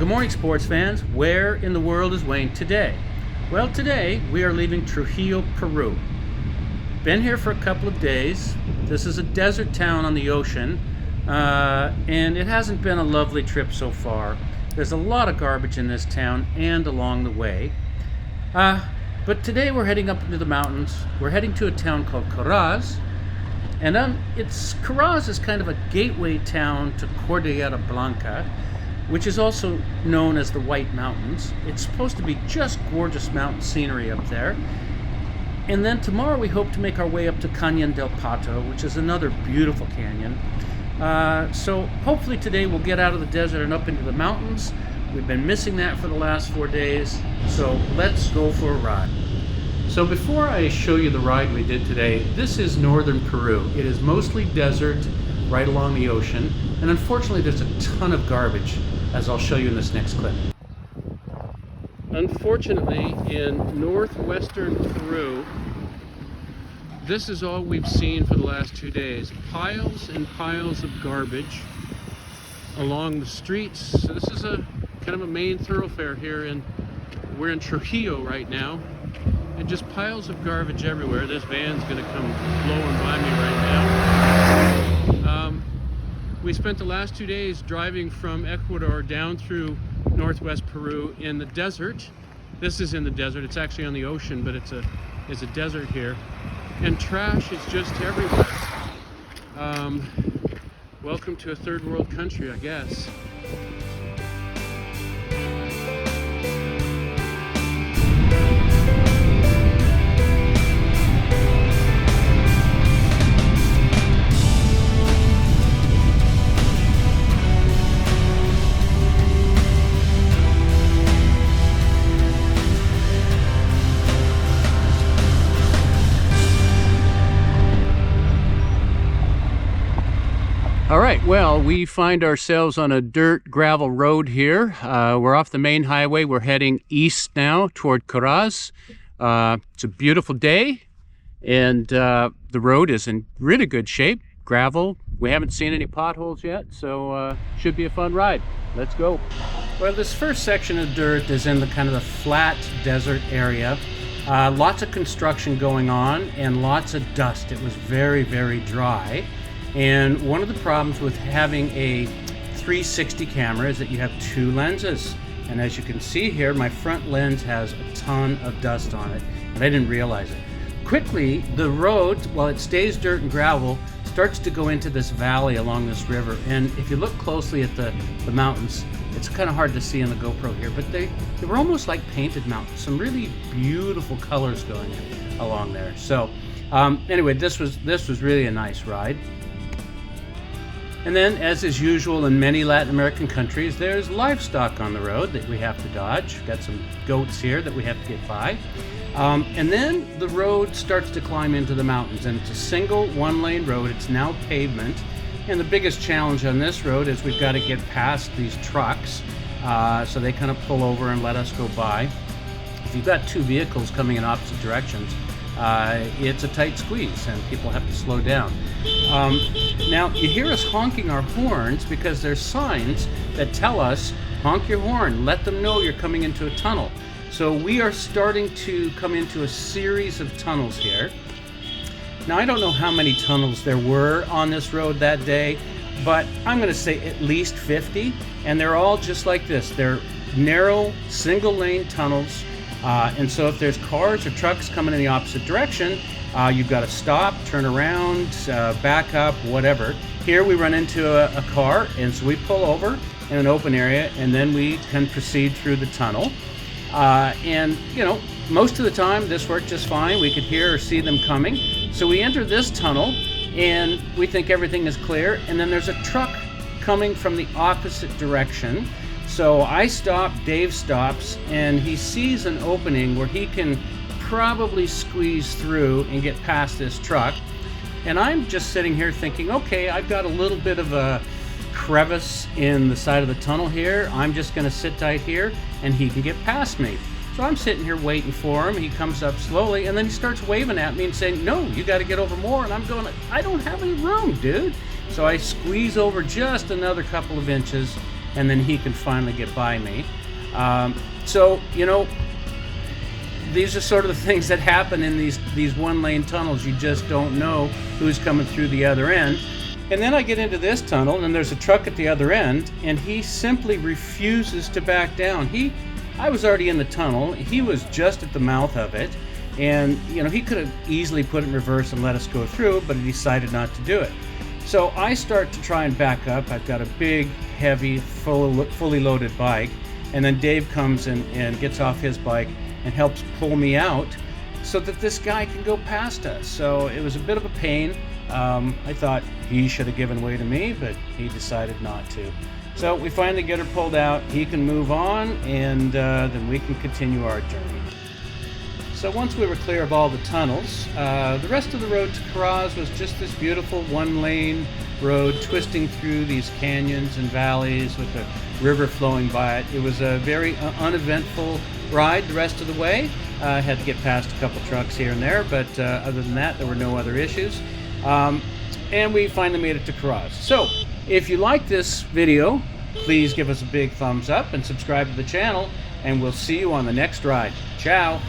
Good morning, sports fans. Where in the world is Wayne today? Well, today we are leaving Trujillo, Peru. Been here for a couple of days. This is a desert town on the ocean, and it hasn't been a lovely trip so far. There's a lot of garbage in this town and along the way. But today we're heading up into the mountains. We're heading to a town called Coraz, and Coraz is kind of a gateway town to Cordillera Blanca, which is also known as the White Mountains. It's supposed to be just gorgeous mountain scenery up there. And then tomorrow we hope to make our way up to Cañón del Pato, which is another beautiful canyon. So hopefully today we'll get out of the desert and up into the mountains. We've been missing that for the last 4 days, so let's go for a ride. So before I show you the ride we did today, this is northern Peru. It is mostly desert right along the ocean, and unfortunately there's a ton of garbage, as I'll show you in this next clip. Unfortunately, in northwestern Peru, this is all we've seen for the last 2 days. Piles and piles of garbage along the streets. So this is a kind of a main thoroughfare here, and we're in Trujillo right now, and just piles of garbage everywhere. This van's gonna come blowing by me right now. We spent the last 2 days driving from Ecuador down through northwest Peru in the desert. This is in the desert. It's actually on the ocean, but it's a desert here. And trash is just everywhere. Welcome to a third world country, I guess. All right, well, we find ourselves on a dirt gravel road here. We're off the main highway. We're heading east now toward Coraz. It's a beautiful day, and the road is in really good shape. Gravel. We haven't seen any potholes yet, so should be a fun ride. Let's go. Well, this first section of dirt is in the kind of the flat desert area. Lots of construction going on and lots of dust. It was very, very dry. And one of the problems with having a 360 camera is that you have 2 lenses. And as you can see here, my front lens has a ton of dust on it, and I didn't realize it. Quickly, the road, while it stays dirt and gravel, starts to go into this valley along this river. And if you look closely at the mountains, it's kind of hard to see in the GoPro here, but they were almost like painted mountains. Some really beautiful colors going along there. So anyway, this was really a nice ride. And then, as is usual in many Latin American countries, there's livestock on the road that we have to dodge. Got some goats here that we have to get by. And then the road starts to climb into the mountains, and it's a single 1-lane road. It's now pavement. And the biggest challenge on this road is we've got to get past these trucks, so they kind of pull over and let us go by. If you've got 2 vehicles coming in opposite directions, it's a tight squeeze and people have to slow down. Now you hear us honking our horns because there's signs that tell us, honk your horn, let them know you're coming into a tunnel. So we are starting to come into a series of tunnels here. Now I don't know how many tunnels there were on this road that day, but I'm going to say at least 50, and they're all just like this. They're narrow, single-lane tunnels. And so if there's cars or trucks coming in the opposite direction, you've got to stop, turn around, back up, whatever. Here we run into a car, and so we pull over in an open area, and then we can proceed through the tunnel. And, you know, most of the time this worked just fine. We could hear or see them coming. So we enter this tunnel, and we think everything is clear, and then there's a truck coming from the opposite direction. So I stop, Dave stops, and he sees an opening where he can probably squeeze through and get past this truck. And I'm just sitting here thinking, okay, I've got a little bit of a crevice in the side of the tunnel here. I'm just gonna sit tight here and he can get past me. So I'm sitting here waiting for him. He comes up slowly, and then he starts waving at me and saying, no, you got to get over more. And I'm going, I don't have any room, dude. So I squeeze over just another couple of inches, and then he can finally get by me. So, you know, these are sort of the things that happen in these one-lane tunnels. You just don't know who's coming through the other end. And then I get into this tunnel, and there's a truck at the other end, and he simply refuses to back down. I was already in the tunnel. He was just at the mouth of it, and you know, he could have easily put it in reverse and let us go through, but he decided not to do it. So I start to try and back up. I've got a big, heavy, fully loaded bike, and then Dave comes and gets off his bike and helps pull me out so that this guy can go past us. So it was a bit of a pain. I thought he should have given way to me, but he decided not to. So we finally get her pulled out. He can move on, and then we can continue our journey. So once we were clear of all the tunnels, the rest of the road to Karaz was just this beautiful one-lane road twisting through these canyons and valleys with a river flowing by it. It was a very uneventful ride the rest of the way. Had to get past a couple trucks here and there, but other than that, there were no other issues. And we finally made it to Karaz. So if you like this video, please give us a big thumbs up and subscribe to the channel, and we'll see you on the next ride. Ciao!